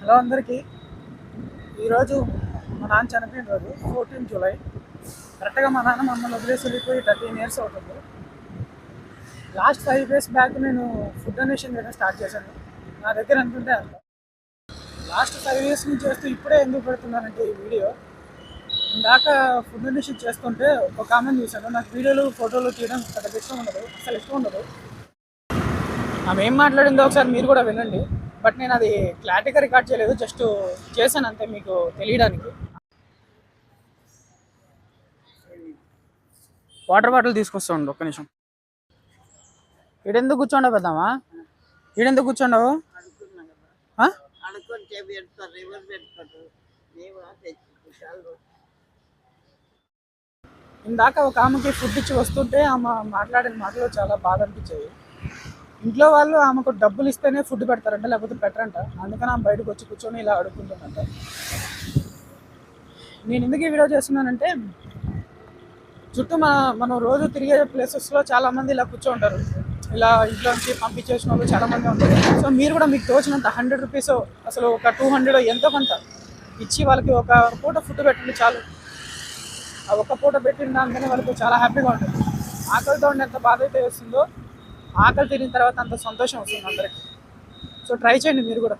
Hello అందరికీ. ఈరోజు మా నాన్న చనిపోయిన రోజు 14 జూలై. కరెక్ట్గా మా నాన్న మమ్మల్ని వదిలేసి వెళ్ళిపోయి 13 ఇయర్స్ అవుతుంది. లాస్ట్ 5 ఇయర్స్ బ్యాక్ నేను ఫుడ్ డొనేషన్ చేయడం స్టార్ట్ చేశాను. నా దగ్గర ఎంతుంటే అంత. లాస్ట్ 5 ఇయర్స్ నుంచి చేస్తూ ఇప్పుడే ఎందుకు పెడుతున్నానంటే ఈ వీడియో, ఇందాక ఫుడ్ డొనేషన్ చేస్తుంటే ఒక ఆమెను చూశాను. నాకు వీడియోలు ఫోటోలు తీయడం పెద్ద ఇష్టం ఉండదు, అసలు ఇష్టం ఉండదు. ఆమె ఏం మాట్లాడిందో ఒకసారి మీరు కూడా వినండి. బట్ నేను అది క్లారిటీగా రికార్డ్ చేయలేదు, జస్ట్ చేశాను అంతే మీకు తెలియడానికి. వాటర్ బాటిల్ తీసుకొస్తాండి ఒక్క నిమిషం. ఈడెందుకు కూర్చోండవు పెద్దామా? ఈడెందుకు కూర్చోండవు? ఇందాక ఒక ఆమెకి ఫుడ్ ఇచ్చి వస్తుంటే ఆమె మాట్లాడిన మాటలు చాలా బాధ అనిపించాయి. ఇంట్లో వాళ్ళు ఆమెకు డబ్బులు ఇస్తేనే ఫుడ్ పెడతారంట, లేకపోతే పెట్టరంట. అందుకని ఆమె బయటకు వచ్చి కూర్చొని ఇలా అడుగుతుంటుందంట. నేను ఎందుకు ఈ వీడియో చేస్తున్నానంటే, చుట్టూ మనం రోజు తిరిగే ప్లేసెస్లో చాలామంది ఇలా కూర్చోంటారు. ఇలా ఇంట్లో నుంచి పంపించేసిన వాళ్ళు చాలామంది ఉంటారు. సో మీరు కూడా మీకు తోచినంత 100 రూపీస్, అసలు ఒక 200 ఎంతో కొంత ఇచ్చి వాళ్ళకి ఒక పూట ఫుడ్ పెట్టండి చాలు. ఆ ఒక్క పూట పెట్టిన దానికనే వాళ్ళకి చాలా హ్యాపీగా ఉంటుంది. ఆకలితో ఉండి ఎంత బాధ అయితే వస్తుందో, ఆకలి తిరిగిన తర్వాత అంత సంతోషం వస్తుంది అందరికీ. సో ట్రై చేయండి మీరు కూడా.